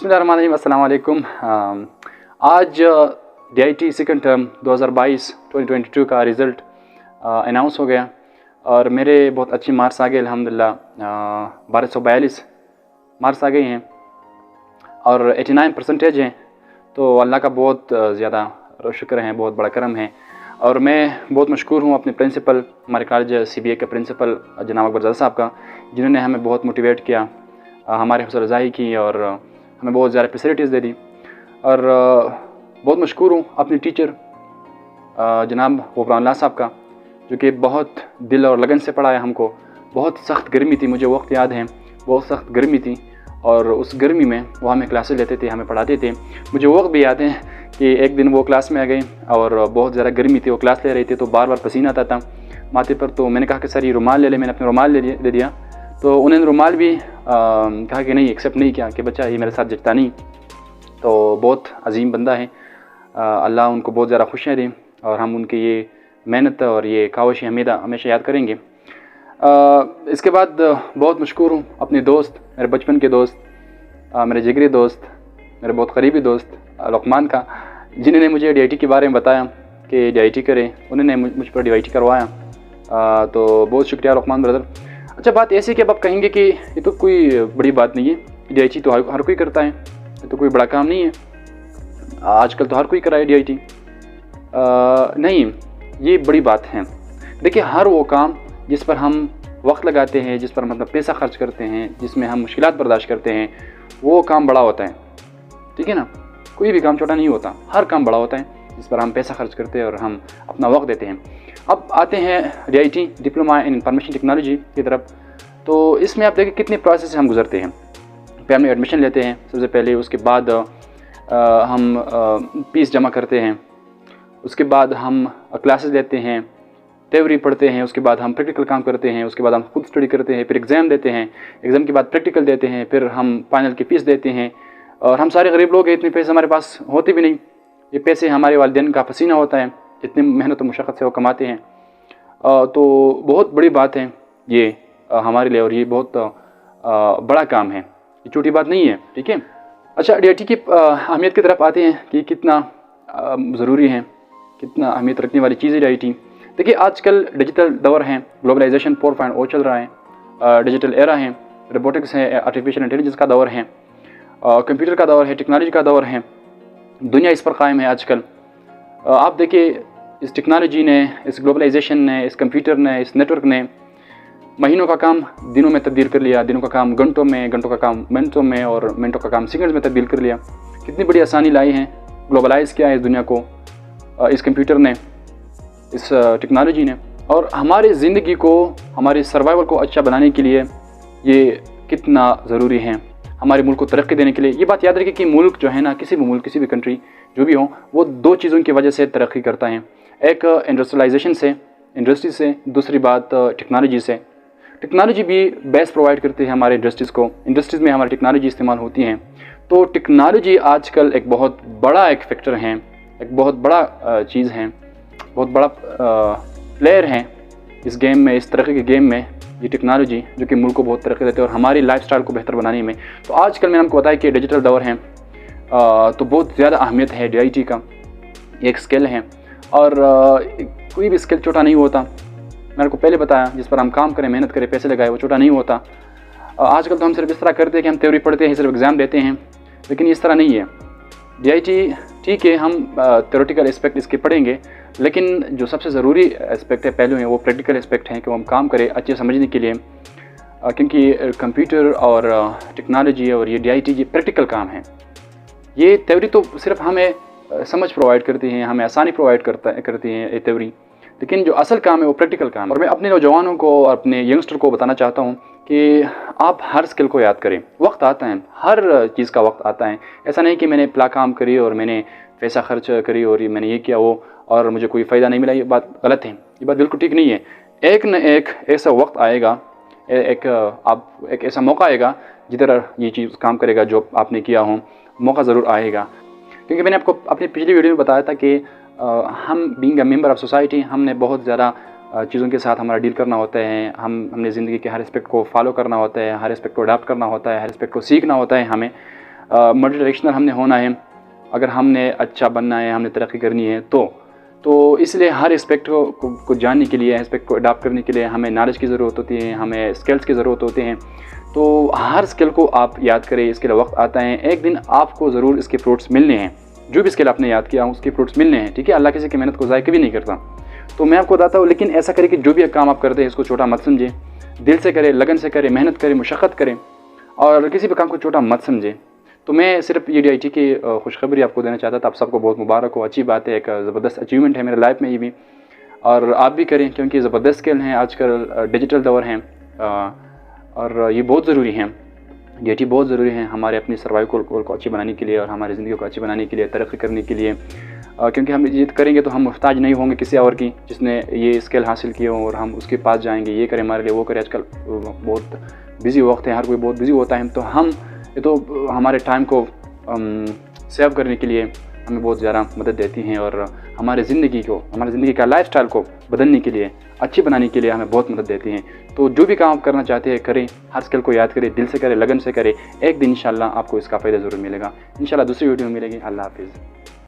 बिस्मिल्लाहिर्रहमानिर्रहीम, अस्सलाम वालेकुम। आज DIT सेकंड टर्म 2022 का रिज़ल्ट अनाउंस हो गया और मेरे बहुत अच्छे मार्क्स आ गए अल्हम्दुलिल्लाह। 1242 मार्क्स आ गए हैं और 89% हैं। तो अल्लाह का बहुत ज़्यादा शुक्र है, बहुत बड़ा करम है। और मैं बहुत मशकूर हूँ अपने प्रिंसिपल, हमारे कॉलेज CBA के प्रिंसिपल जनाब अकबर ज़ादा साहब का, जिन्होंने हमें बहुत मोटिवेट किया, हमारी हौसला अफ़ज़ाई की और हमें बहुत ज़्यादा फैसिलिटीज़ दे दी। और बहुत मशकूर हूँ अपने टीचर जनाब ग़ुफ़रान साहब का, जो कि बहुत दिल और लगन से पढ़ाया हमको। बहुत सख्त गर्मी थी, मुझे वक्त याद है, बहुत सख्त गर्मी थी और उस गर्मी में वो हमें क्लासेस लेते थे, हमें पढ़ाते थे। मुझे वक्त भी याद है कि एक दिन वो क्लास में आ गए और बहुत ज़्यादा गर्मी थी, वो क्लास ले रहे थे तो बार बार पसीना आता था माथे पर। तो मैंने कहा कि सर ये रुमाल ले ले, मैंने अपना रुमाल ले दिया। तो उन्होंने रुमाल भी कहा कि नहीं, एक्सेप्ट नहीं किया कि बच्चा ये मेरे साथ जचता नहीं। तो बहुत अजीम बंदा है, अल्लाह उनको बहुत ज़्यादा खुशियाँ दें और हम उनकी ये मेहनत और ये काविश हमेशा याद करेंगे। इसके बाद बहुत मशकूर हूँ अपने दोस्त, मेरे बचपन के दोस्त, मेरे जिगरी दोस्त, मेरे बहुत करीबी दोस्त लुकमान का, जिन्होंने मुझे DIT के बारे में बताया कि DIT करें। उन्होंने मुझ पर DIT करवाया, तो बहुत शुक्रिया लुकमान ब्रदर। अच्छा, बात ऐसी कि अब आप कहेंगे कि ये तो कोई बड़ी बात नहीं है, DIT तो हर कोई करता है, ये तो कोई बड़ा काम नहीं है, आजकल तो हर कोई कराए DIT। नहीं, ये बड़ी बात है। देखिए, हर वो काम जिस पर हम वक्त लगाते हैं, जिस पर मतलब पैसा खर्च करते हैं, जिसमें हम मुश्किलात बर्दाश्त करते हैं, वो काम बड़ा होता है। ठीक है ना, कोई भी काम छोटा नहीं होता, हर काम बड़ा होता है जिस पर हम पैसा खर्च करते हैं और हम अपना वक्त देते हैं। अब आते हैं DIT diploma in information technology की तरफ। तो इसमें आप देखिए कितने प्रोसेस से हम गुजरते हैं। पहले हम एडमिशन लेते हैं सबसे पहले, उसके बाद हम फीस जमा करते हैं, उसके बाद हम क्लासेस लेते हैं, थ्योरी पढ़ते हैं, उसके बाद हम प्रैक्टिकल काम करते हैं, उसके बाद हम खुद स्टडी करते हैं, फिर एग्ज़ाम देते हैं, एग्ज़ाम के बाद प्रैक्टिकल देते हैं, फिर हम फाइनल की फ़ीस देते हैं। और हम सारे गरीब लोग हैं, इतने पैसे हमारे पास होते भी नहीं। ये पैसे हमारे वालिदैन का पसीना होता है, जितनी मेहनत और मुशक्क़त से वो कमाते हैं। तो बहुत बड़ी बात है ये हमारे लिए, और ये बहुत बड़ा काम है, ये छोटी बात नहीं है। ठीक है। अच्छा, DIT की अहमियत की तरफ आते हैं कि कितना ज़रूरी है, कितना अहमियत रखने वाली चीज़ है DIT। देखिए, आजकल डिजिटल दौर है, ग्लोबलाइजेशन 4.0 चल रहा है, डिजिटल एरा है, रोबोटिक्स है, आर्टिफिशियल इंटेलिजेंस का दौर है, कंप्यूटर का दौर है, टेक्नोलॉजी का दौर है, दुनिया इस पर कायम है आजकल। आप देखिए, इस टेक्नोलॉजी ने, इस ग्लोबलाइजेशन ने, इस कंप्यूटर ने, इस नेटवर्क ने महीनों का काम दिनों में तब्दील कर लिया, दिनों का काम घंटों में, घंटों का काम मिनटों में और मिनटों का काम सेकंड्स में तब्दील कर लिया। कितनी बड़ी आसानी लाई है, ग्लोबलाइज किया है इस दुनिया को इस कंप्यूटर ने, इस टेक्नोलॉजी ने। और हमारी ज़िंदगी को, हमारे सर्वाइवल को अच्छा बनाने के लिए ये कितना ज़रूरी है, हमारे मुल्क को तरक्की देने के लिए। ये बात याद रखिए कि मुल्क जो है ना, किसी भी मुल्क, किसी भी कंट्री जो भी हो, वो दो चीज़ों की वजह से तरक्की करता है। एक इंडस्ट्रियलाइजेशन से, इंडस्ट्री से, दूसरी बात टेक्नोलॉजी से। टेक्नोलॉजी भी बेस प्रोवाइड करती है हमारे इंडस्ट्रीज़ को, इंडस्ट्रीज़ में हमारी टेक्नोलॉजी इस्तेमाल होती हैं। तो टेक्नोलॉजी आजकल एक बहुत बड़ा एक फैक्टर है, एक बहुत बड़ा चीज़ है, बहुत बड़ा प्लेयर है इस गेम में, इस तरक्की के गेम में, ये टेक्नोलॉजी, जो कि मुल्क को बहुत तरक्की देती है और हमारी लाइफस्टाइल को बेहतर बनाने में। तो आजकल मैंने आपको बताया कि डिजिटल दौर है, तो बहुत ज़्यादा अहमियत है DIT का, एक स्किल है और कोई भी स्किल छोटा नहीं होता। मैंने आपको पहले बताया, जिस पर हम काम करें, मेहनत करें, पैसे लगाए, वो छोटा नहीं होता। आजकल तो हम सिर्फ इस तरह करते हैं कि हम थ्योरी पढ़ते हैं, सिर्फ एग्ज़ाम देते हैं, लेकिन इस तरह नहीं है। DIT ठीक है, हम थ्योरेटिकल एस्पेक्ट इसके पढ़ेंगे, लेकिन जो सबसे ज़रूरी एस्पेक्ट है, पहलू है, वो प्रैक्टिकल एस्पेक्ट है कि वो हम काम करें अच्छे समझने के लिए, क्योंकि कंप्यूटर और टेक्नोलॉजी और ये DIT ये प्रैक्टिकल काम है। ये थ्योरी तो सिर्फ हमें समझ प्रोवाइड करती है, हमें आसानी प्रोवाइड करती है ये थ्योरी, लेकिन जो असल काम है वो प्रैक्टिकल काम है। और मैं अपने नौजवानों को और अपने यंगस्टर को बताना चाहता हूँ कि आप हर स्किल को याद करें। वक्त आता है, हर चीज़ का वक्त आता है। ऐसा नहीं कि मैंने प्ला काम करी और मैंने पैसा खर्च करी और मैंने ये किया वो और मुझे कोई फ़ायदा नहीं मिला, ये बात गलत है, ये बात बिल्कुल ठीक नहीं है। एक न एक ऐसा वक्त आएगा, एक ऐसा मौका आएगा जिधर ये चीज़ काम करेगा जो आपने किया हो, मौका ज़रूर आएगा। क्योंकि मैंने आपको अपनी पिछली वीडियो में बताया था कि हम being a member of society, हमने बहुत ज़्यादा चीज़ों के साथ हमारा डील करना होता है। हमने ज़िंदगी के हर एस्पेक्ट को फॉलो करना होता है, हर एस्पेक्ट को अडाप्ट करना होता है, हर एस्पेक्ट को सीखना होता है हमें। मल्टी डायरेक्शनल हमने होना है, अगर हमने अच्छा बनना है, हमने तरक्की करनी है तो इसलिए हर एस्पेक्ट को जानने के लिए, एस्पेक्ट को अडाप्ट करने के लिए हमें नॉलेज की ज़रूरत होती है, हमें स्किल्स की ज़रूरत होती हैं। तो हर स्किल को आप याद करें, इसके लिए वक्त आता है, एक दिन आपको ज़रूर इसके फ्रूट्स मिलने हैं। जो भी स्किल आपने याद किया उसके फ्रूट्स मिलने हैं, ठीक है। अल्लाह किसी की मेहनत को ज़ाया कभी नहीं करता। तो मैं आपको बताता हूँ, लेकिन ऐसा करें कि जो भी काम आप करते हैं इसको छोटा मत समझें, दिल से करें, लगन से करें, मेहनत करें, मुशक्क़त करें, और किसी भी काम को छोटा मत समझें। तो मैं सिर्फ ये DIT की खुशखबरी आपको देना चाहता था। आप सबको बहुत मुबारक हो, अच्छी बात है, एक ज़बरदस्त अचीवमेंट है मेरे लाइफ में ये भी, और आप भी करें क्योंकि ज़बरदस्त स्किल हैं। आजकल डिजिटल दौर हैं और ये बहुत ज़रूरी हैं। DIT बहुत ज़रूरी है हमारे अपनी सर्वाइवल को अच्छी बनाने के लिए और हमारी ज़िंदगी को अच्छी बनाने के लिए, तरक्की करने के लिए, क्योंकि हम ये करेंगे तो हम मुहताज नहीं होंगे किसी और की जिसने ये स्किल हासिल किए हों और हम उसके पास जाएंगे, ये करें हमारे लिए, वो करें। आजकल बहुत बिज़ी वक्त है, हर कोई बहुत बिज़ी होता है, तो हम ये तो हमारे टाइम को सेव करने के लिए हमें बहुत ज़्यादा मदद देती हैं और हमारी ज़िंदगी का लाइफस्टाइल को बदलने के लिए, अच्छी बनाने के लिए हमें बहुत मदद देती हैं। तो जो भी काम आप करना चाहते हैं करें, हर स्किल को याद करें, दिल से करें, लगन से करें। एक दिन इंशाल्लाह आपको इसका फ़ायदा ज़रूर मिलेगा। इंशाल्लाह दूसरी वीडियो में मिलेगी। अल्लाह हाफ़िज़।